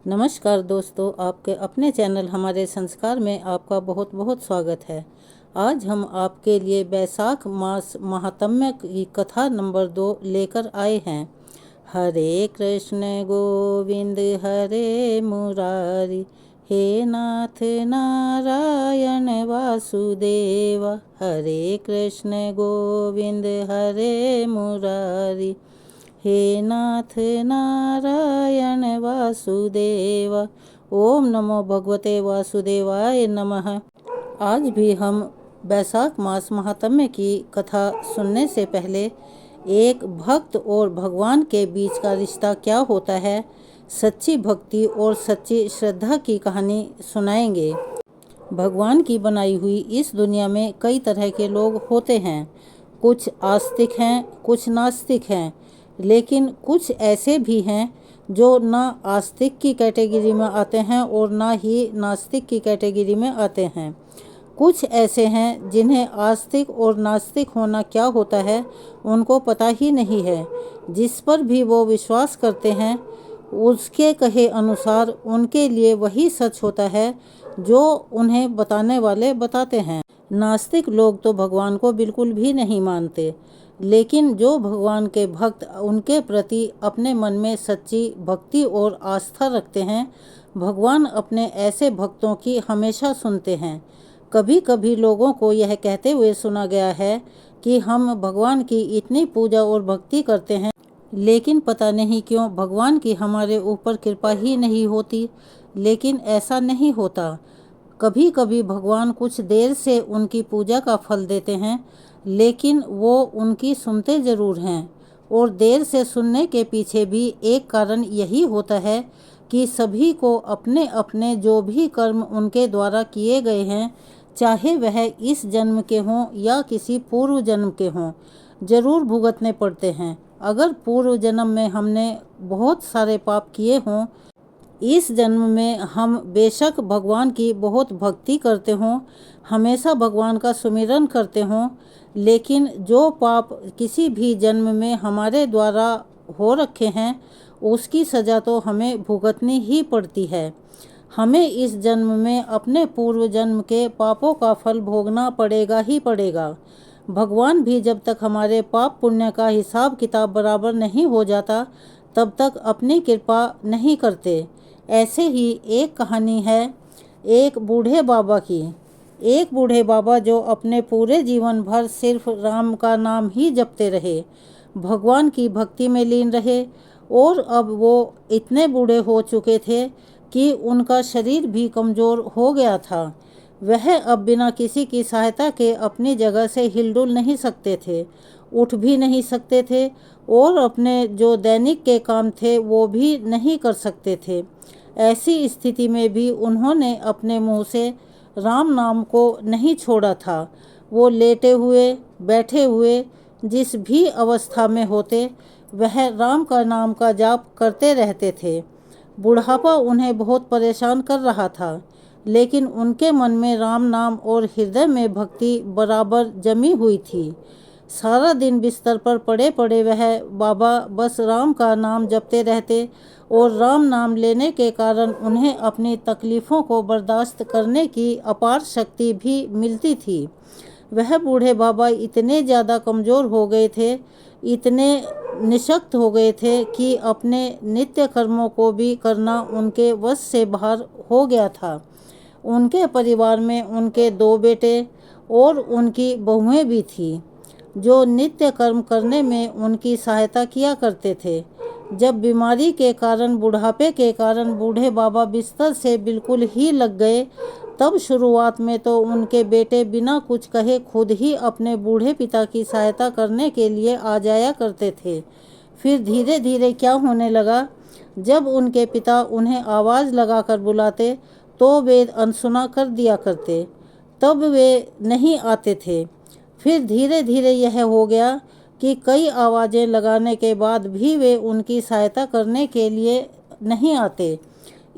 नमस्कार दोस्तों, आपके अपने चैनल हमारे संस्कार में आपका बहुत बहुत स्वागत है। आज हम आपके लिए बैसाख मास महात्म्य की कथा नंबर 2 लेकर आए हैं। हरे कृष्ण गोविंद हरे मुरारी, हे नाथ नारायण वासुदेव। हरे कृष्ण गोविंद हरे मुरारी, हे नाथ नारायण वासुदेव। ओम नमो भगवते वासुदेवाय नमः। आज भी हम बैसाख मास महात्म्य की कथा सुनने से पहले एक भक्त और भगवान के बीच का रिश्ता क्या होता है, सच्ची भक्ति और सच्ची श्रद्धा की कहानी सुनाएंगे। भगवान की बनाई हुई इस दुनिया में कई तरह के लोग होते हैं। कुछ आस्तिक हैं, कुछ नास्तिक हैं, लेकिन कुछ ऐसे भी हैं जो ना आस्तिक की कैटेगरी में आते हैं और ना ही नास्तिक की कैटेगरी में आते हैं। कुछ ऐसे हैं जिन्हें आस्तिक और नास्तिक होना क्या होता है उनको पता ही नहीं है। जिस पर भी वो विश्वास करते हैं उसके कहे अनुसार उनके लिए वही सच होता है जो उन्हें बताने वाले बताते हैं। नास्तिक लोग तो भगवान को बिल्कुल भी नहीं मानते, लेकिन जो भगवान के भक्त उनके प्रति अपने मन में सच्ची भक्ति और आस्था रखते हैं, भगवान अपने ऐसे भक्तों की हमेशा सुनते हैं। कभी कभी लोगों को यह कहते हुए सुना गया है कि हम भगवान की इतनी पूजा और भक्ति करते हैं, लेकिन पता नहीं क्यों भगवान की हमारे ऊपर कृपा ही नहीं होती। लेकिन ऐसा नहीं होता। कभी कभी भगवान कुछ देर से उनकी पूजा का फल देते हैं, लेकिन वो उनकी सुनते ज़रूर हैं। और देर से सुनने के पीछे भी एक कारण यही होता है कि सभी को अपने अपने जो भी कर्म उनके द्वारा किए गए हैं, चाहे वह इस जन्म के हों या किसी पूर्व जन्म के हों, ज़रूर भुगतने पड़ते हैं। अगर पूर्व जन्म में हमने बहुत सारे पाप किए हों, इस जन्म में हम बेशक भगवान की बहुत भक्ति करते हों, हमेशा भगवान का सुमिरन करते हों, लेकिन जो पाप किसी भी जन्म में हमारे द्वारा हो रखे हैं उसकी सज़ा तो हमें भुगतनी ही पड़ती है। हमें इस जन्म में अपने पूर्व जन्म के पापों का फल भोगना पड़ेगा ही पड़ेगा। भगवान भी जब तक हमारे पाप पुण्य का हिसाब किताब बराबर नहीं हो जाता तब तक अपनी कृपा नहीं करते। ऐसे ही एक कहानी है एक बूढ़े बाबा की। एक बूढ़े बाबा जो अपने पूरे जीवन भर सिर्फ राम का नाम ही जपते रहे, भगवान की भक्ति में लीन रहे, और अब वो इतने बूढ़े हो चुके थे कि उनका शरीर भी कमज़ोर हो गया था। वह अब बिना किसी की सहायता के अपनी जगह से हिलडुल नहीं सकते थे, उठ भी नहीं सकते थे, और अपने जो दैनिक के काम थे वो भी नहीं कर सकते थे। ऐसी स्थिति में भी उन्होंने अपने मुंह से राम नाम को नहीं छोड़ा था। वो लेटे हुए, बैठे हुए, जिस भी अवस्था में होते वह राम का नाम का जाप करते रहते थे। बुढ़ापा उन्हें बहुत परेशान कर रहा था, लेकिन उनके मन में राम नाम और हृदय में भक्ति बराबर जमी हुई थी। सारा दिन बिस्तर पर पड़े पड़े वह बाबा बस राम का नाम जपते रहते, और राम नाम लेने के कारण उन्हें अपनी तकलीफ़ों को बर्दाश्त करने की अपार शक्ति भी मिलती थी। वह बूढ़े बाबा इतने ज़्यादा कमज़ोर हो गए थे, इतने निशक्त हो गए थे कि अपने नित्य कर्मों को भी करना उनके वश से बाहर हो गया था। उनके परिवार में उनके 2 बेटे और उनकी बहुएं भी थीं, जो नित्य कर्म करने में उनकी सहायता किया करते थे। जब बीमारी के कारण, बुढ़ापे के कारण बूढ़े बाबा बिस्तर से बिल्कुल ही लग गए, तब शुरुआत में तो उनके बेटे बिना कुछ कहे खुद ही अपने बूढ़े पिता की सहायता करने के लिए आ जाया करते थे। फिर धीरे धीरे क्या होने लगा, जब उनके पिता उन्हें आवाज़ लगाकर बुलाते तो वे अनसुना कर दिया करते, तब वे नहीं आते थे। फिर धीरे धीरे यह हो गया कि कई आवाज़ें लगाने के बाद भी वे उनकी सहायता करने के लिए नहीं आते।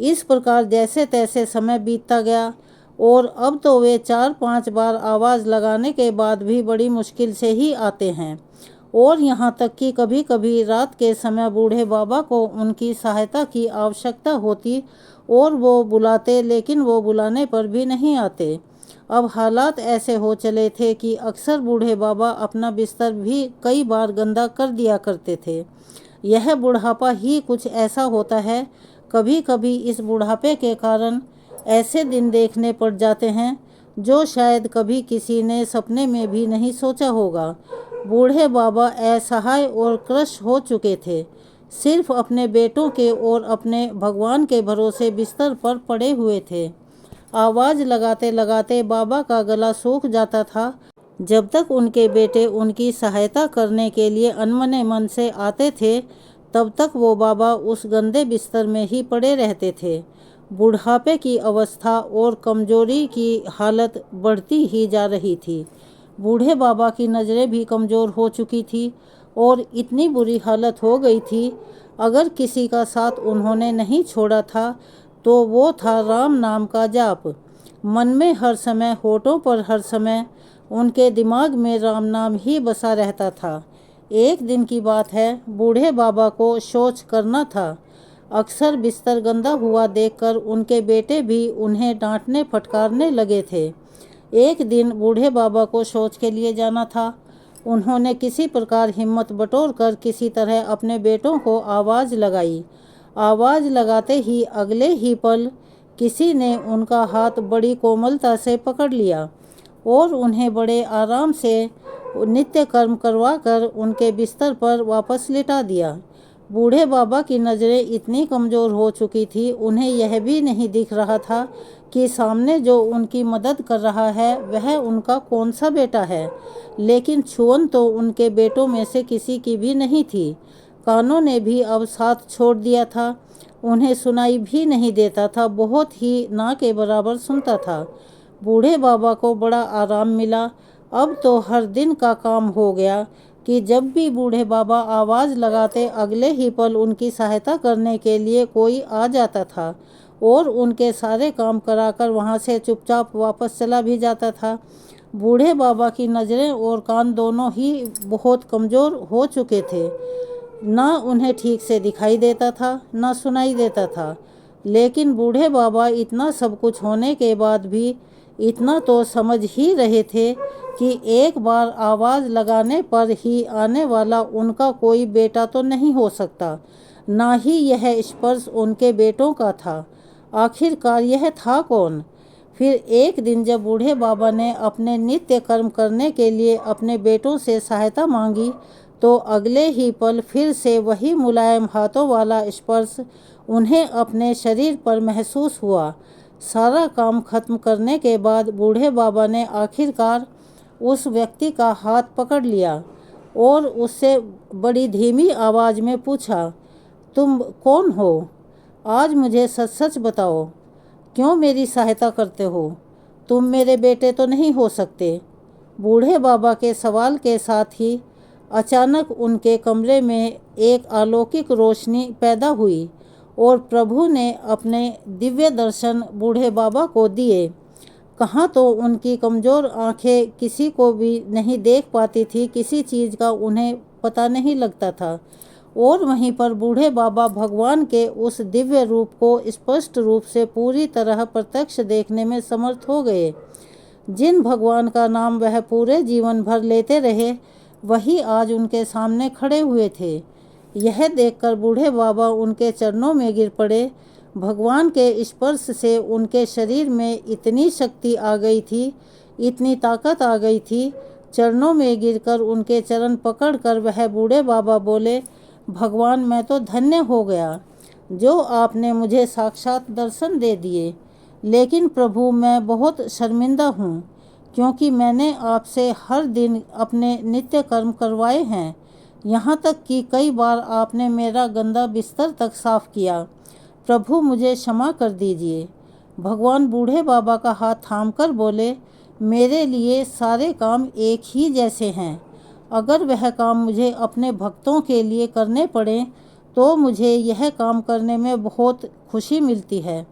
इस प्रकार जैसे तैसे समय बीतता गया, और अब तो वे 4-5 बार आवाज़ लगाने के बाद भी बड़ी मुश्किल से ही आते हैं। और यहाँ तक कि कभी कभी रात के समय बूढ़े बाबा को उनकी सहायता की आवश्यकता होती और वो बुलाते, लेकिन वो बुलाने पर भी नहीं आते। अब हालात ऐसे हो चले थे कि अक्सर बूढ़े बाबा अपना बिस्तर भी कई बार गंदा कर दिया करते थे। यह बुढ़ापा ही कुछ ऐसा होता है। कभी कभी इस बुढ़ापे के कारण ऐसे दिन देखने पड़ जाते हैं जो शायद कभी किसी ने सपने में भी नहीं सोचा होगा। बूढ़े बाबा असहाय और क्रश हो चुके थे, सिर्फ अपने बेटों के और अपने भगवान के भरोसे बिस्तर पर पड़े हुए थे। आवाज़ लगाते लगाते बाबा का गला सूख जाता था। जब तक उनके बेटे उनकी सहायता करने के लिए अनमने मन से आते थे, तब तक वो बाबा उस गंदे बिस्तर में ही पड़े रहते थे। बुढ़ापे की अवस्था और कमजोरी की हालत बढ़ती ही जा रही थी। बूढ़े बाबा की नज़रें भी कमज़ोर हो चुकी थी और इतनी बुरी हालत हो गई थी, अगर किसी का साथ उन्होंने नहीं छोड़ा था तो वो था राम नाम का जाप। मन में हर समय, होठों पर हर समय, उनके दिमाग में राम नाम ही बसा रहता था। एक दिन की बात है, बूढ़े बाबा को शौच करना था। अक्सर बिस्तर गंदा हुआ देखकर उनके बेटे भी उन्हें डांटने फटकारने लगे थे। एक दिन बूढ़े बाबा को शौच के लिए जाना था। उन्होंने किसी प्रकार हिम्मत बटोर कर किसी तरह अपने बेटों को आवाज़ लगाई। आवाज़ लगाते ही अगले ही पल किसी ने उनका हाथ बड़ी कोमलता से पकड़ लिया और उन्हें बड़े आराम से नित्य कर्म करवाकर उनके बिस्तर पर वापस लिटा दिया। बूढ़े बाबा की नज़रें इतनी कमज़ोर हो चुकी थी, उन्हें यह भी नहीं दिख रहा था कि सामने जो उनकी मदद कर रहा है वह उनका कौन सा बेटा है। लेकिन छुअन तो उनके बेटों में से किसी की भी नहीं थी। कानों ने भी अब साथ छोड़ दिया था, उन्हें सुनाई भी नहीं देता था, बहुत ही ना के बराबर सुनता था। बूढ़े बाबा को बड़ा आराम मिला। अब तो हर दिन का काम हो गया कि जब भी बूढ़े बाबा आवाज़ लगाते, अगले ही पल उनकी सहायता करने के लिए कोई आ जाता था और उनके सारे काम कराकर वहाँ से चुपचाप वापस चला भी जाता था। बूढ़े बाबा की नज़रें और कान दोनों ही बहुत कमज़ोर हो चुके थे। ना उन्हें ठीक से दिखाई देता था, ना सुनाई देता था। लेकिन बूढ़े बाबा इतना सब कुछ होने के बाद भी इतना तो समझ ही रहे थे कि एक बार आवाज़ लगाने पर ही आने वाला उनका कोई बेटा तो नहीं हो सकता, ना ही यह स्पर्श उनके बेटों का था। आखिरकार यह था कौन? फिर एक दिन जब बूढ़े बाबा ने अपने नित्य कर्म करने के लिए अपने बेटों से सहायता मांगी, तो अगले ही पल फिर से वही मुलायम हाथों वाला स्पर्श उन्हें अपने शरीर पर महसूस हुआ। सारा काम खत्म करने के बाद बूढ़े बाबा ने आखिरकार उस व्यक्ति का हाथ पकड़ लिया और उससे बड़ी धीमी आवाज़ में पूछा, तुम कौन हो? आज मुझे सच सच बताओ, क्यों मेरी सहायता करते हो? तुम मेरे बेटे तो नहीं हो सकते। बूढ़े बाबा के सवाल के साथ ही अचानक उनके कमरे में एक अलौकिक रोशनी पैदा हुई और प्रभु ने अपने दिव्य दर्शन बूढ़े बाबा को दिए। कहाँ तो उनकी कमज़ोर आंखें किसी को भी नहीं देख पाती थी, किसी चीज़ का उन्हें पता नहीं लगता था, और वहीं पर बूढ़े बाबा भगवान के उस दिव्य रूप को स्पष्ट रूप से पूरी तरह प्रत्यक्ष देखने में समर्थ हो गए। जिन भगवान का नाम वह पूरे जीवन भर लेते रहे, वही आज उनके सामने खड़े हुए थे। यह देखकर बूढ़े बाबा उनके चरणों में गिर पड़े। भगवान के स्पर्श से उनके शरीर में इतनी शक्ति आ गई थी, इतनी ताकत आ गई थी। चरणों में गिरकर उनके चरण पकड़कर वह बूढ़े बाबा बोले, भगवान, मैं तो धन्य हो गया जो आपने मुझे साक्षात दर्शन दे दिए। लेकिन प्रभु, मैं बहुत शर्मिंदा हूँ, क्योंकि मैंने आपसे हर दिन अपने नित्य कर्म करवाए हैं। यहाँ तक कि कई बार आपने मेरा गंदा बिस्तर तक साफ किया। प्रभु, मुझे क्षमा कर दीजिए। भगवान बूढ़े बाबा का हाथ थामकर बोले, मेरे लिए सारे काम एक ही जैसे हैं। अगर वह काम मुझे अपने भक्तों के लिए करने पड़े तो मुझे यह काम करने में बहुत खुशी मिलती है।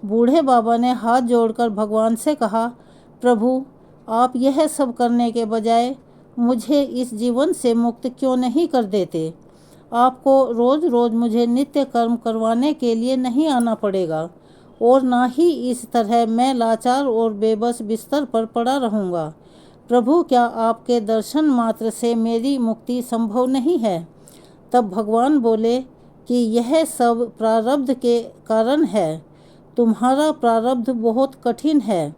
बूढ़े बाबा ने हाथ जोड़कर भगवान से कहा, प्रभु, आप यह सब करने के बजाय मुझे इस जीवन से मुक्त क्यों नहीं कर देते। आपको रोज़ रोज़ मुझे नित्य कर्म करवाने के लिए नहीं आना पड़ेगा और ना ही इस तरह मैं लाचार और बेबस बिस्तर पर पड़ा रहूँगा। प्रभु, क्या आपके दर्शन मात्र से मेरी मुक्ति संभव नहीं है। तब भगवान बोले कि यह सब प्रारब्ध के कारण है। तुम्हारा प्रारब्ध बहुत कठिन है।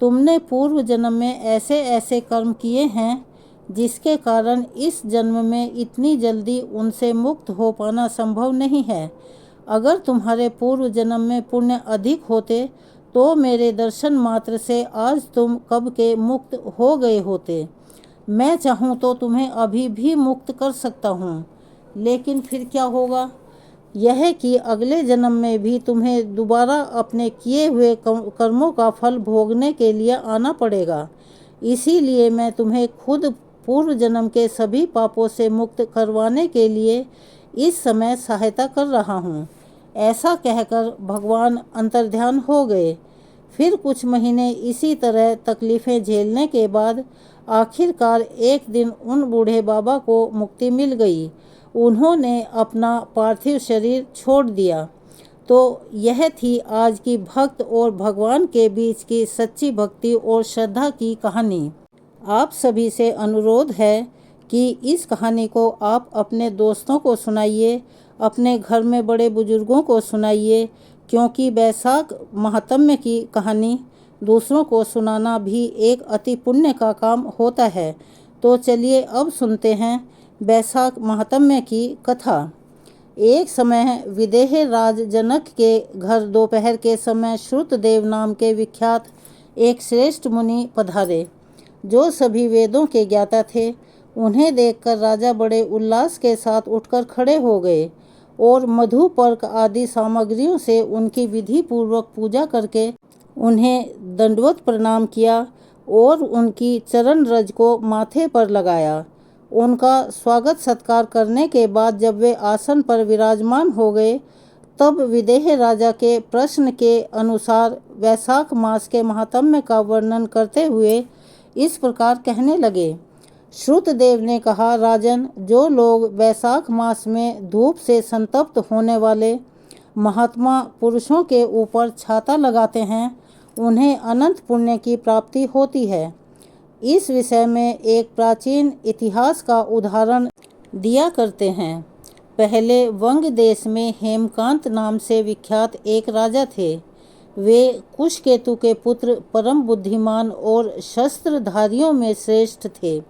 तुमने पूर्व जन्म में ऐसे ऐसे कर्म किए हैं जिसके कारण इस जन्म में इतनी जल्दी उनसे मुक्त हो पाना संभव नहीं है। अगर तुम्हारे पूर्व जन्म में पुण्य अधिक होते तो मेरे दर्शन मात्र से आज तुम कब के मुक्त हो गए होते। मैं चाहूँ तो तुम्हें अभी भी मुक्त कर सकता हूँ, लेकिन फिर क्या होगा? यह कि अगले जन्म में भी तुम्हें दोबारा अपने किए हुए कर्मों का फल भोगने के लिए आना पड़ेगा। इसीलिए मैं तुम्हें खुद पूर्व जन्म के सभी पापों से मुक्त करवाने के लिए इस समय सहायता कर रहा हूँ। ऐसा कहकर भगवान अंतर्ध्यान हो गए। फिर कुछ महीने इसी तरह तकलीफ़ें झेलने के बाद आखिरकार एक दिन उन बूढ़े बाबा को मुक्ति मिल गई। उन्होंने अपना पार्थिव शरीर छोड़ दिया। तो यह थी आज की भक्त और भगवान के बीच की सच्ची भक्ति और श्रद्धा की कहानी। आप सभी से अनुरोध है कि इस कहानी को आप अपने दोस्तों को सुनाइए, अपने घर में बड़े बुजुर्गों को सुनाइए, क्योंकि बैसाख महात्म्य की कहानी दूसरों को सुनाना भी एक अति पुण्य का काम होता है। तो चलिए अब सुनते हैं बैसाख महात्म्य की कथा। एक समय विदेह राज जनक के घर दोपहर के समय श्रुतदेव नाम के विख्यात एक श्रेष्ठ मुनि पधारे, जो सभी वेदों के ज्ञाता थे। उन्हें देखकर राजा बड़े उल्लास के साथ उठकर खड़े हो गए और मधु पर्क आदि सामग्रियों से उनकी विधि पूर्वक पूजा करके उन्हें दंडवत प्रणाम किया और उनकी चरण रज को माथे पर लगाया। उनका स्वागत सत्कार करने के बाद जब वे आसन पर विराजमान हो गए, तब विदेह राजा के प्रश्न के अनुसार वैशाख मास के महात्म्य का वर्णन करते हुए इस प्रकार कहने लगे। श्रुतदेव ने कहा, राजन, जो लोग वैशाख मास में धूप से संतप्त होने वाले महात्मा पुरुषों के ऊपर छाता लगाते हैं, उन्हें अनंत पुण्य की प्राप्ति होती है। इस विषय में एक प्राचीन इतिहास का उदाहरण दिया करते हैं। पहले वंग देश में हेमकांत नाम से विख्यात एक राजा थे। वे कुशकेतु के पुत्र, परम बुद्धिमान और शस्त्रधारियों में श्रेष्ठ थे।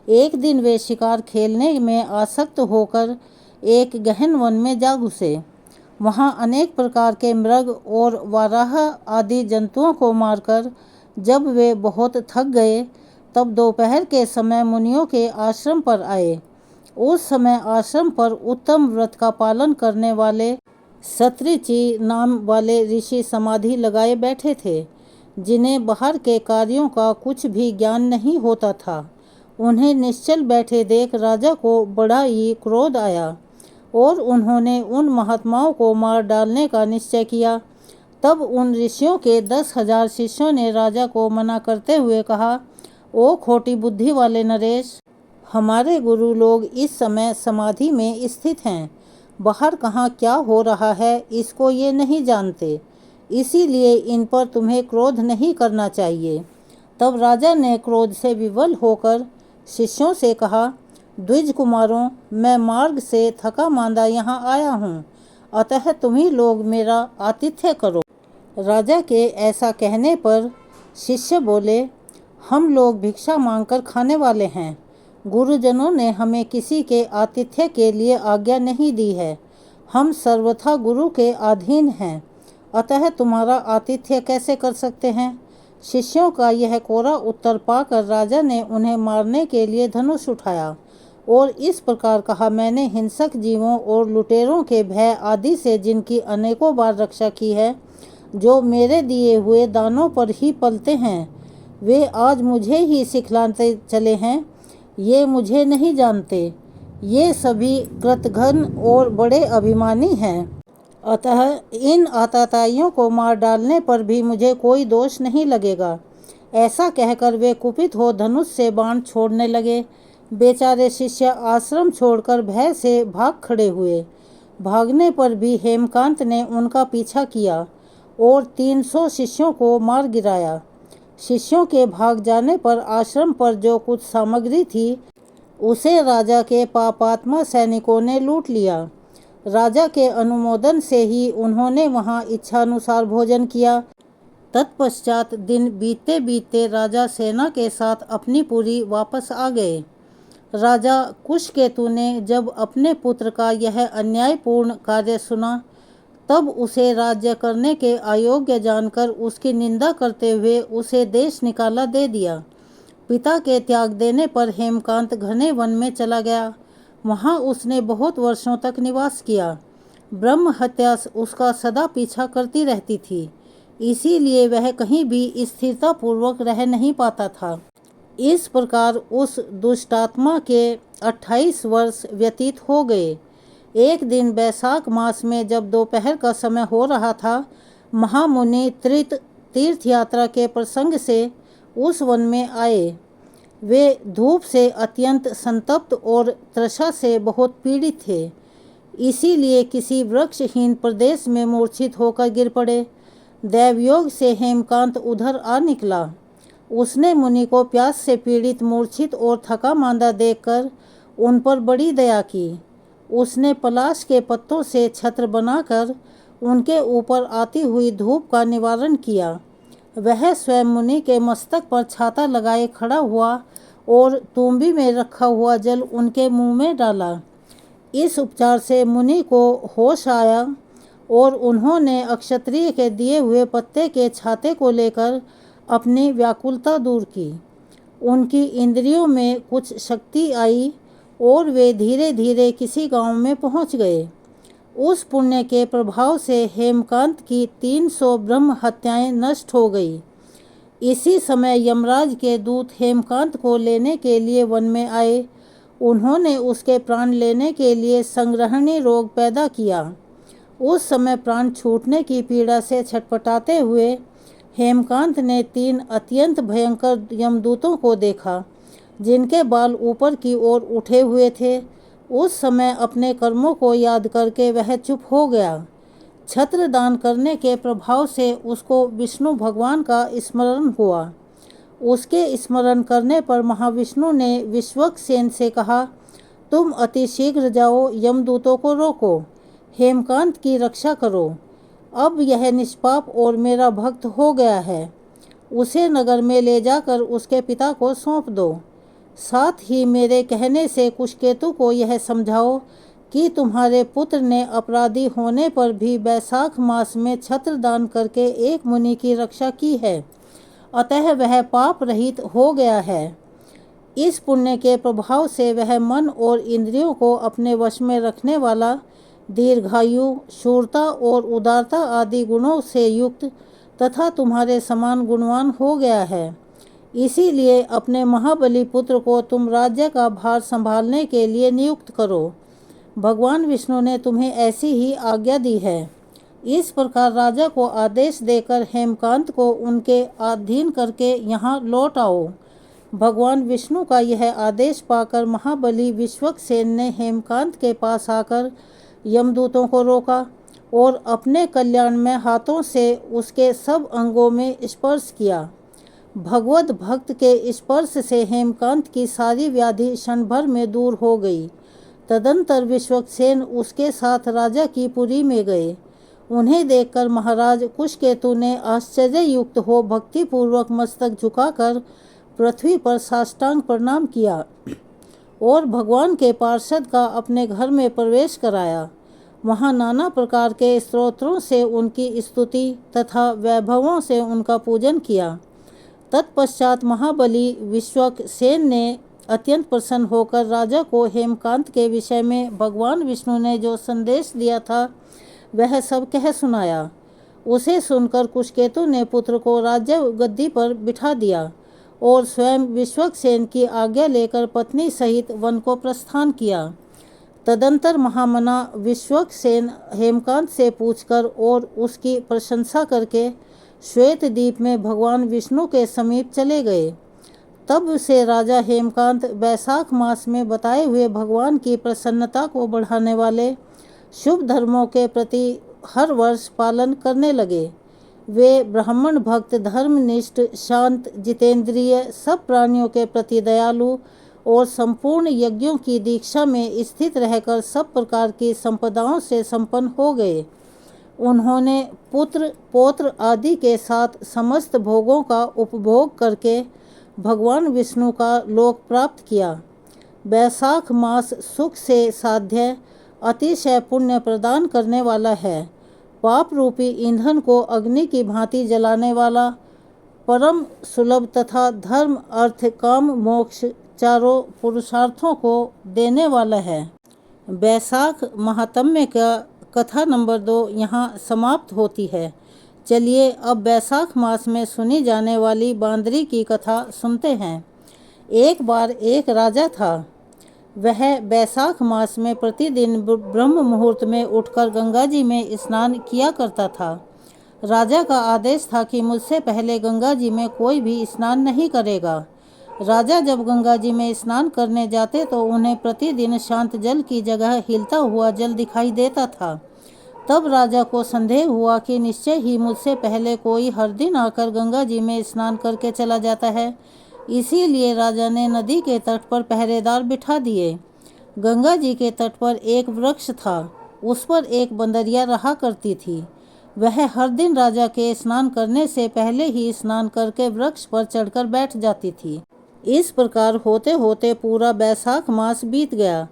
एक दिन वे शिकार खेलने में आसक्त होकर एक गहन वन में जा घुसे। वहाँ अनेक प्रकार के मृग और वाराह आदि जंतुओं को मारकर जब वे बहुत थक गए, तब दोपहर के समय मुनियों के आश्रम पर आए। उस समय आश्रम पर उत्तम व्रत का पालन करने वाले सत्रिची नाम वाले ऋषि समाधि लगाए बैठे थे, जिन्हें बाहर के कार्यों का कुछ भी ज्ञान नहीं होता था। उन्हें निश्चल बैठे देख राजा को बड़ा ही क्रोध आया और उन्होंने उन महात्माओं को मार डालने का निश्चय किया। तब उन ऋषियों के 10,000 शिष्यों ने राजा को मना करते हुए कहा, ओ खोटी बुद्धि वाले नरेश, हमारे गुरु लोग इस समय समाधि में स्थित हैं। बाहर कहाँ क्या हो रहा है इसको ये नहीं जानते, इसीलिए इन पर तुम्हें क्रोध नहीं करना चाहिए। तब राजा ने क्रोध से विवल होकर शिष्यों से कहा, द्विज कुमारों, मैं मार्ग से थका मांदा यहाँ आया हूँ, अतः तुम्ही लोग मेरा आतिथ्य करो। राजा के ऐसा कहने पर शिष्य बोले, हम लोग भिक्षा मांगकर खाने वाले हैं। गुरुजनों ने हमें किसी के आतिथ्य के लिए आज्ञा नहीं दी है। हम सर्वथा गुरु के अधीन हैं, अतः तुम्हारा आतिथ्य कैसे कर सकते हैं। शिष्यों का यह कोरा उत्तर पाकर राजा ने उन्हें मारने के लिए धनुष उठाया और इस प्रकार कहा, मैंने हिंसक जीवों और लुटेरों के भय आदि से जिनकी अनेकों बार रक्षा की है, जो मेरे दिए हुए दानों पर ही पलते हैं, वे आज मुझे ही सिखलाते चले हैं। ये मुझे नहीं जानते। ये सभी कृतघ्न और बड़े अभिमानी हैं, अतः इन आताताइयों को मार डालने पर भी मुझे कोई दोष नहीं लगेगा। ऐसा कहकर वे कुपित हो धनुष से बाण छोड़ने लगे। बेचारे शिष्य आश्रम छोड़कर भय से भाग खड़े हुए। भागने पर भी हेमकांत ने उनका पीछा किया और 300 शिष्यों को मार गिराया। शिष्यों के भाग जाने पर आश्रम पर जो कुछ सामग्री थी उसे राजा के पापात्मा सैनिकों ने लूट लिया। राजा के अनुमोदन से ही उन्होंने वहां इच्छानुसार भोजन किया। तत्पश्चात दिन बीतते बीतते राजा सेना के साथ अपनी पुरी वापस आ गए। राजा कुशकेतु ने जब अपने पुत्र का यह अन्यायपूर्ण कार्य सुना तब उसे राज्य करने के अयोग्य जानकर उसकी निंदा करते हुए उसे देश निकाला दे दिया। पिता के त्याग देने पर हेमकांत घने वन में चला गया। वहां उसने बहुत वर्षों तक निवास किया। ब्रह्म हत्या उसका सदा पीछा करती रहती थी, इसीलिए वह कहीं भी स्थिरता पूर्वक रह नहीं पाता था। इस प्रकार उस दुष्टात्मा के 28 वर्ष व्यतीत हो गए। एक दिन बैसाख मास में जब दोपहर का समय हो रहा था, महामुनि त्रित तीर्थ यात्रा के प्रसंग से उस वन में आए। वे धूप से अत्यंत संतप्त और तृषा से बहुत पीड़ित थे, इसीलिए किसी वृक्षहीन प्रदेश में मूर्छित होकर गिर पड़े। दैवयोग से हेमकांत उधर आ निकला। उसने मुनि को प्यास से पीड़ित, मूर्छित और थका मांदा देखकर उन पर बड़ी दया की। उसने पलाश के पत्तों से छत्र बनाकर उनके ऊपर आती हुई धूप का निवारण किया। वह स्वयं मुनि के मस्तक पर छाता लगाए खड़ा हुआ और तुम्बी में रखा हुआ जल उनके मुंह में डाला। इस उपचार से मुनि को होश आया और उन्होंने अक्षत्रिय के दिए हुए पत्ते के छाते को लेकर अपनी व्याकुलता दूर की। उनकी इंद्रियों में कुछ शक्ति आई और वे धीरे धीरे किसी गांव में पहुंच गए। उस पुण्य के प्रभाव से हेमकांत की 300 ब्रह्म हत्याएं नष्ट हो गई। इसी समय यमराज के दूत हेमकांत को लेने के लिए वन में आए। उन्होंने उसके प्राण लेने के लिए संग्रहणी रोग पैदा किया। उस समय प्राण छूटने की पीड़ा से छटपटाते हुए हेमकांत ने 3 अत्यंत भयंकर यमदूतों को देखा, जिनके बाल ऊपर की ओर उठे हुए थे। उस समय अपने कर्मों को याद करके वह चुप हो गया। छत्र दान करने के प्रभाव से उसको विष्णु भगवान का स्मरण हुआ। उसके स्मरण करने पर महाविष्णु ने विश्वक्सेन से कहा, तुम अति शीघ्र जाओ, यमदूतों को रोको, हेमकांत की रक्षा करो। अब यह निष्पाप और मेरा भक्त हो गया है। उसे नगर में ले जाकर उसके पिता को सौंप दो। साथ ही मेरे कहने से कुशकेतु को यह समझाओ कि तुम्हारे पुत्र ने अपराधी होने पर भी बैसाख मास में छत्र दान करके एक मुनि की रक्षा की है, अतः वह पाप रहित हो गया है। इस पुण्य के प्रभाव से वह मन और इंद्रियों को अपने वश में रखने वाला, दीर्घायु, शूरता और उदारता आदि गुणों से युक्त तथा तुम्हारे समान गुणवान हो गया है। इसीलिए अपने महाबली पुत्र को तुम राज्य का भार संभालने के लिए नियुक्त करो। भगवान विष्णु ने तुम्हें ऐसी ही आज्ञा दी है। इस प्रकार राजा को आदेश देकर हेमकांत को उनके अधीन करके यहाँ लौट आओ। भगवान विष्णु का यह आदेश पाकर महाबली विश्वक्सेन ने हेमकांत के पास आकर यमदूतों को रोका और अपने कल्याण में हाथों से उसके सब अंगों में स्पर्श किया। भगवत भक्त के स्पर्श से हेमकांत की सारी व्याधि क्षण भर में दूर हो गई। तदंतर विश्वक्सेन उसके साथ राजा की पुरी में गए। उन्हें देखकर महाराज कुशकेतु ने आश्चर्य युक्त हो भक्तिपूर्वक मस्तक झुकाकर पृथ्वी पर साष्टांग प्रणाम किया और भगवान के पार्षद का अपने घर में प्रवेश कराया। वहाँ नाना प्रकार के स्तोत्रों से उनकी स्तुति तथा वैभवों से उनका पूजन किया। तत्पश्चात महाबली विश्वक्सेन ने अत्यंत प्रसन्न होकर राजा को हेमकांत के विषय में भगवान विष्णु ने जो संदेश दिया था वह सब कह सुनाया। उसे सुनकर कुशकेतु ने पुत्र को राज्य गद्दी पर बिठा दिया और स्वयं विश्वक्सेन की आज्ञा लेकर पत्नी सहित वन को प्रस्थान किया। तदंतर महामना विश्वक्सेन हेमकांत से पूछकर और उसकी प्रशंसा करके श्वेत द्वीप में भगवान विष्णु के समीप चले गए। तब से राजा हेमकांत वैशाख मास में बताए हुए भगवान की प्रसन्नता को बढ़ाने वाले शुभ धर्मों के प्रति हर वर्ष पालन करने लगे। वे ब्राह्मण भक्त, धर्मनिष्ठ, शांत, जितेंद्रिय, सब प्राणियों के प्रति दयालु और संपूर्ण यज्ञों की दीक्षा में स्थित रहकर सब प्रकार की संपदाओं से संपन्न हो गए। उन्होंने पुत्र, पौत्र आदि के साथ समस्त भोगों का उपभोग करके भगवान विष्णु का लोक प्राप्त किया। वैशाख मास सुख से साध्य, अतिशय पुण्य प्रदान करने वाला है। पाप रूपी ईंधन को अग्नि की भांति जलाने वाला, परम सुलभ तथा धर्म, अर्थ, काम, मोक्ष चारों पुरुषार्थों को देने वाला है। वैशाख महात्म्य का कथा नंबर 2 यहाँ समाप्त होती है। चलिए अब वैशाख मास में सुनी जाने वाली बांदरी की कथा सुनते हैं। एक बार एक राजा था। वह वैशाख मास में प्रतिदिन ब्रह्म मुहूर्त में उठकर गंगा जी में स्नान किया करता था। राजा का आदेश था कि मुझसे पहले गंगा जी में कोई भी स्नान नहीं करेगा। राजा जब गंगा जी में स्नान करने जाते तो उन्हें प्रतिदिन शांत जल की जगह हिलता हुआ जल दिखाई देता था। तब राजा को संदेह हुआ कि निश्चय ही मुझसे पहले कोई हर दिन आकर गंगा जी में स्नान करके चला जाता है। इसीलिए राजा ने नदी के तट पर पहरेदार बिठा दिए। गंगा जी के तट पर एक वृक्ष था। उस पर एक बंदरिया रहा करती थी। वह हर दिन राजा के स्नान करने से पहले ही स्नान करके वृक्ष पर चढ़कर बैठ जाती थी। इस प्रकार होते होते पूरा वैशाख मास बीत गया,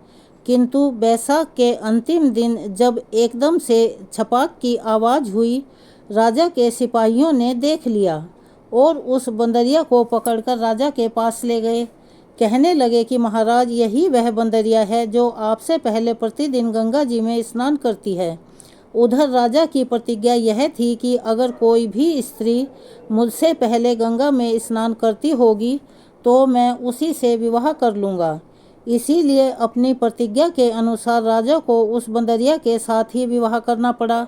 किंतु वैशाख के अंतिम दिन जब एकदम से छपाक की आवाज़ हुई, राजा के सिपाहियों ने देख लिया और उस बंदरिया को पकड़कर राजा के पास ले गए। कहने लगे कि महाराज, यही वह बंदरिया है जो आपसे पहले प्रतिदिन गंगा जी में स्नान करती है। उधर राजा की प्रतिज्ञा यह थी कि अगर कोई भी स्त्री मुझसे पहले गंगा में स्नान करती होगी तो मैं उसी से विवाह कर लूँगा। इसीलिए अपनी प्रतिज्ञा के अनुसार राजा को उस बंदरिया के साथ ही विवाह करना पड़ा।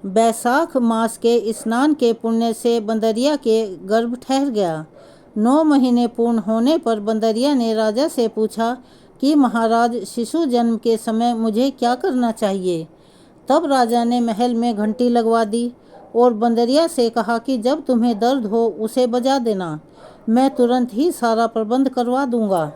वैशाख मास के स्नान के पुण्य से बंदरिया के गर्भ ठहर गया। 9 महीने पूर्ण होने पर बंदरिया ने राजा से पूछा कि महाराज, शिशु जन्म के समय मुझे क्या करना चाहिए। तब राजा ने महल में घंटी लगवा दी और बंदरिया से कहा कि जब तुम्हें दर्द हो उसे बजा देना, मैं तुरंत ही सारा प्रबंध करवा दूंगा।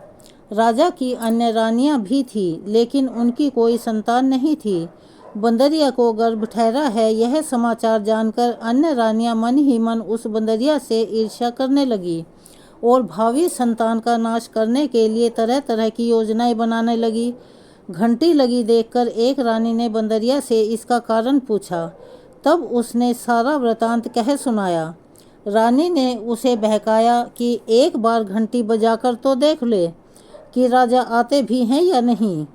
राजा की अन्य रानियां भी थी, लेकिन उनकी कोई संतान नहीं थी। बंदरिया को गर्भ ठहरा है, यह समाचार जानकर अन्य रानियां मन ही मन उस बंदरिया से ईर्ष्या करने लगी और भावी संतान का नाश करने के लिए तरह तरह की योजनाएं बनाने लगी। घंटी लगी देखकर एक रानी ने बंदरिया से इसका कारण पूछा। तब उसने सारा वृतांत कह सुनाया। रानी ने उसे बहकाया कि एक बार घंटी बजाकर तो देख ले कि राजा आते भी हैं या नहीं।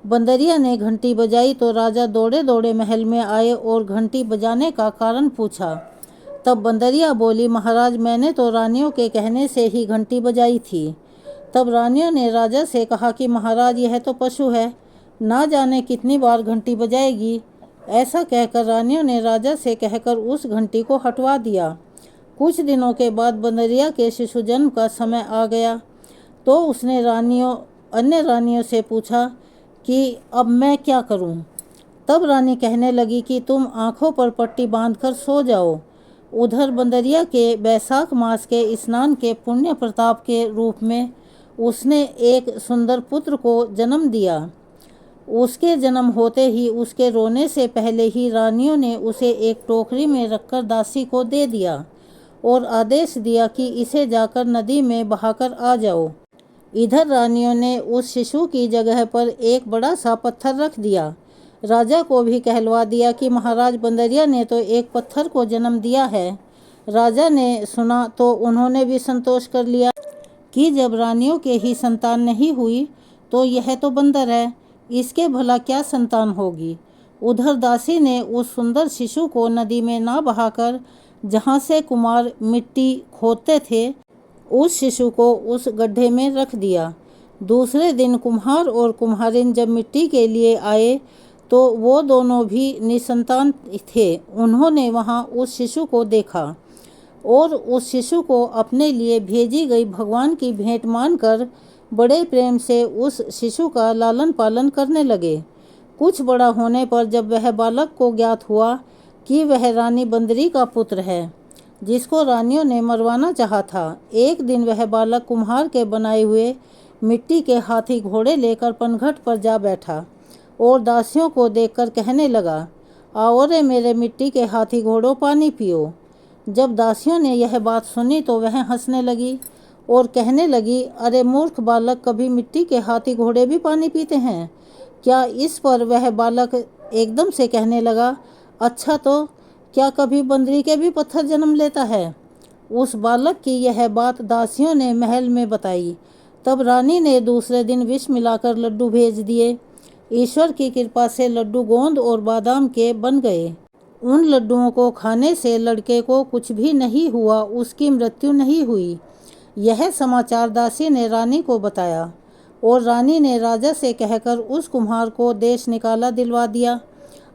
बंदरिया ने घंटी बजाई तो राजा दौड़े दौड़े महल में आए और घंटी बजाने का कारण पूछा। तब बंदरिया बोली, महाराज, मैंने तो रानियों के कहने से ही घंटी बजाई थी। तब रानियों ने राजा से कहा कि महाराज, यह तो पशु है, ना जाने कितनी बार घंटी बजाएगी। ऐसा कहकर रानियों ने राजा से कहकर उस घंटी को हटवा दिया। कुछ दिनों के बाद बंदरिया के शिशु जन्म का समय आ गया तो उसने अन्य रानियों से पूछा कि अब मैं क्या करूं। तब रानी कहने लगी कि तुम आंखों पर पट्टी बांधकर सो जाओ। उधर बंदरिया के वैशाख मास के स्नान के पुण्य प्रताप के रूप में उसने एक सुंदर पुत्र को जन्म दिया। उसके जन्म होते ही उसके रोने से पहले ही रानियों ने उसे एक टोकरी में रखकर दासी को दे दिया और आदेश दिया कि इसे जाकर नदी में बहाकर आ जाओ। इधर रानियों ने उस शिशु की जगह पर एक बड़ा सा पत्थर रख दिया। राजा को भी कहलवा दिया कि महाराज, बंदरिया ने तो एक पत्थर को जन्म दिया है। राजा ने सुना तो उन्होंने भी संतोष कर लिया कि जब रानियों के ही संतान नहीं हुई तो यह तो बंदर है, इसके भला क्या संतान होगी। उधर दासी ने उस सुंदर शिशु को नदी में ना बहाकर जहाँ से कुमार मिट्टी खोदते थे उस शिशु को उस गड्ढे में रख दिया। दूसरे दिन कुम्हार और कुम्हारिन जब मिट्टी के लिए आए तो वो दोनों भी निसंतान थे। उन्होंने वहाँ उस शिशु को देखा। और उस शिशु को अपने लिए भेजी गई भगवान की भेंट मानकर बड़े प्रेम से उस शिशु का लालन पालन करने लगे। कुछ बड़ा होने पर जब वह बालक को ज्ञात हुआ कि वह रानी बंदरी का पुत्र है जिसको रानियों ने मरवाना चाहा था, एक दिन वह बालक कुम्हार के बनाए हुए मिट्टी के हाथी घोड़े लेकर पनघट पर जा बैठा और दासियों को देखकर कहने लगा, आओ रे मेरे मिट्टी के हाथी घोड़ों, पानी पियो। जब दासियों ने यह बात सुनी तो वह हंसने लगी और कहने लगी, अरे मूर्ख बालक, कभी मिट्टी के हाथी घोड़े भी पानी पीते हैं क्या? इस पर वह बालक एकदम से कहने लगा, अच्छा तो क्या कभी बंदरी के भी पत्थर जन्म लेता है? उस बालक की यह बात दासियों ने महल में बताई। तब रानी ने दूसरे दिन विष मिलाकर लड्डू भेज दिए। ईश्वर की कृपा से लड्डू गोंद और बादाम के बन गए। उन लड्डुओं को खाने से लड़के को कुछ भी नहीं हुआ, उसकी मृत्यु नहीं हुई। यह समाचार दासी ने रानी को बताया और रानी ने राजा से कहकर उस कुम्हार को देश निकाला दिलवा दिया।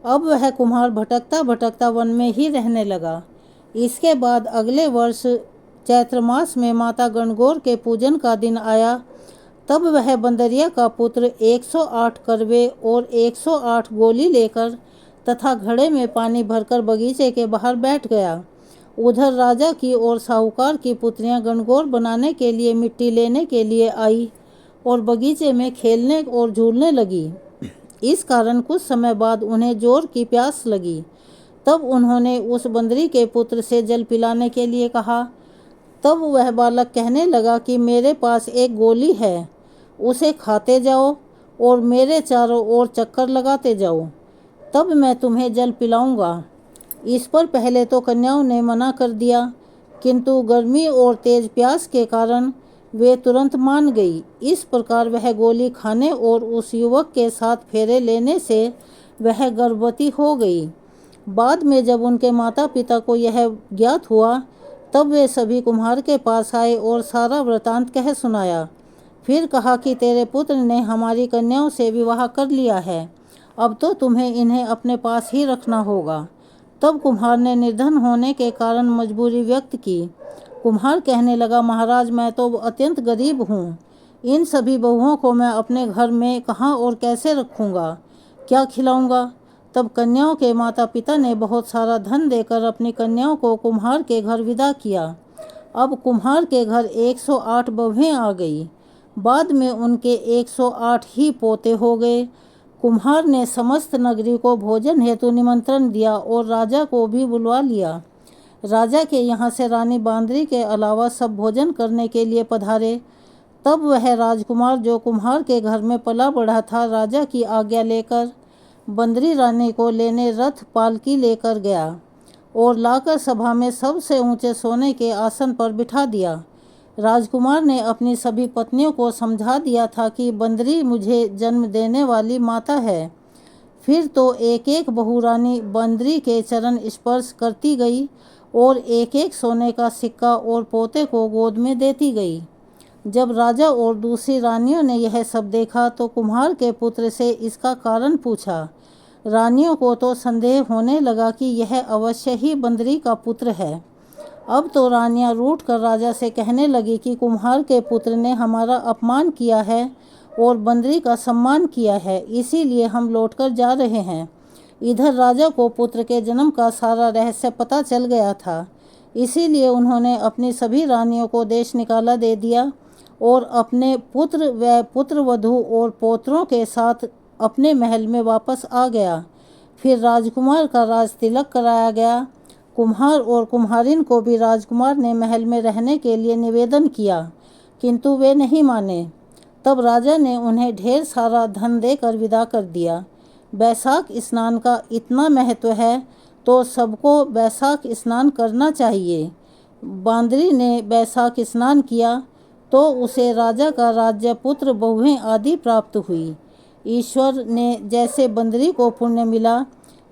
अब वह कुम्हार भटकता भटकता वन में ही रहने लगा। इसके बाद अगले वर्ष चैत्र मास में माता गणगौर के पूजन का दिन आया। तब वह बंदरिया का पुत्र 108 करवे और 108 गोली लेकर तथा घड़े में पानी भरकर बगीचे के बाहर बैठ गया। उधर राजा की और साहूकार की पुत्रियां गणगौर बनाने के लिए मिट्टी लेने के लिए आई और बगीचे में खेलने और झूलने लगी। इस कारण कुछ समय बाद उन्हें जोर की प्यास लगी। तब उन्होंने उस बंदरी के पुत्र से जल पिलाने के लिए कहा। तब वह बालक कहने लगा कि मेरे पास एक गोली है, उसे खाते जाओ और मेरे चारों ओर चक्कर लगाते जाओ, तब मैं तुम्हें जल पिलाऊंगा। इस पर पहले तो कन्याओं ने मना कर दिया, किंतु गर्मी और तेज प्यास के कारण वे तुरंत मान गई। इस प्रकार वह गोली खाने और उस युवक के साथ फेरे लेने से वह गर्भवती हो गई। बाद में जब उनके माता पिता को यह ज्ञात हुआ तब वे सभी कुम्हार के पास आए और सारा वृतांत कह सुनाया। फिर कहा कि तेरे पुत्र ने हमारी कन्याओं से विवाह कर लिया है, अब तो तुम्हें इन्हें अपने पास ही रखना होगा। तब कुम्हार ने निर्धन होने के कारण मजबूरी व्यक्त की। कुम्हार कहने लगा, महाराज, मैं तो अत्यंत गरीब हूँ, इन सभी बहुओं को मैं अपने घर में कहाँ और कैसे रखूँगा, क्या खिलाऊँगा? तब कन्याओं के माता पिता ने बहुत सारा धन देकर अपनी कन्याओं को कुम्हार के घर विदा किया। अब कुम्हार के घर 108 बहुएं आ गई। बाद में उनके 108 ही पोते हो गए। कुम्हार ने समस्त नगरी को भोजन हेतु निमंत्रण दिया और राजा को भी बुलवा लिया। राजा के यहाँ से रानी बांदरी के अलावा सब भोजन करने के लिए पधारे। तब वह राजकुमार जो कुम्हार के घर में पला बढ़ा था, राजा की आज्ञा लेकर बंदरी रानी को लेने रथ पालकी लेकर गया और लाकर सभा में सबसे ऊंचे सोने के आसन पर बिठा दिया। राजकुमार ने अपनी सभी पत्नियों को समझा दिया था कि बंदरी मुझे जन्म देने वाली माता है। फिर तो एक एक बहू रानी बंदरी के चरण स्पर्श करती गई और एक एक सोने का सिक्का और पोते को गोद में देती गई। जब राजा और दूसरी रानियों ने यह सब देखा तो कुम्हार के पुत्र से इसका कारण पूछा। रानियों को तो संदेह होने लगा कि यह अवश्य ही बंदरी का पुत्र है। अब तो रानियां रूठ कर राजा से कहने लगी कि कुम्हार के पुत्र ने हमारा अपमान किया है और बंदरी का सम्मान किया है, इसीलिए हम लौटकर जा रहे हैं। इधर राजा को पुत्र के जन्म का सारा रहस्य पता चल गया था, इसीलिए उन्होंने अपनी सभी रानियों को देश निकाला दे दिया और अपने पुत्र व पुत्रवधू और पोत्रों के साथ अपने महल में वापस आ गया। फिर राजकुमार का राज तिलक कराया गया। कुम्हार और कुम्हारिन को भी राजकुमार ने महल में रहने के लिए निवेदन किया, किंतु वे नहीं माने। तब राजा ने उन्हें ढेर सारा धन देकर विदा कर दिया। बैसाख स्नान का इतना महत्व है तो सबको बैसाख स्नान करना चाहिए। बांदरी ने बैसाख स्नान किया तो उसे राजा का राज्य, पुत्र, बहुएं आदि प्राप्त हुई। ईश्वर ने जैसे बंदरी को पुण्य मिला,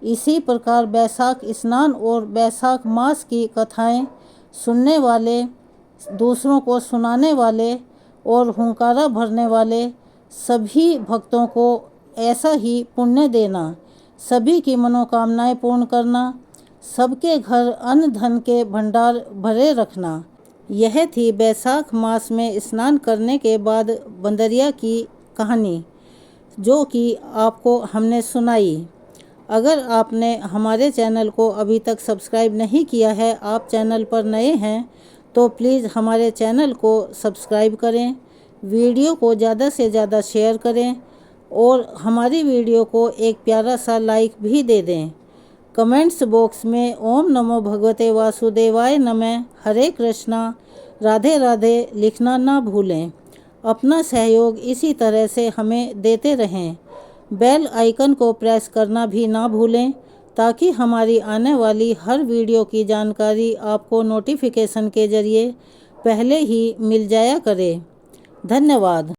इसी प्रकार बैसाख स्नान और बैसाख मास की कथाएं सुनने वाले, दूसरों को सुनाने वाले और हुंकारा भरने वाले सभी भक्तों को ऐसा ही पुण्य देना, सभी की मनोकामनाएं पूर्ण करना। सबके घर अन्न धन के भंडार भरे रखना। यह थी बैसाख मास में स्नान करने के बाद बंदरिया की कहानी, जो कि आपको हमने सुनाई। अगर आपने हमारे चैनल को अभी तक सब्सक्राइब नहीं किया है, आप चैनल पर नए हैं, तो प्लीज़ हमारे चैनल को सब्सक्राइब करें, वीडियो को ज़्यादा से ज़्यादा शेयर करें और हमारी वीडियो को एक प्यारा सा लाइक भी दे दें। कमेंट्स बॉक्स में ओम नमो भगवते वासुदेवाय नमः, हरे कृष्णा, राधे राधे लिखना ना भूलें। अपना सहयोग इसी तरह से हमें देते रहें। बेल आइकन को प्रेस करना भी ना भूलें, ताकि हमारी आने वाली हर वीडियो की जानकारी आपको नोटिफिकेशन के ज़रिए पहले ही मिल जाया करे। धन्यवाद।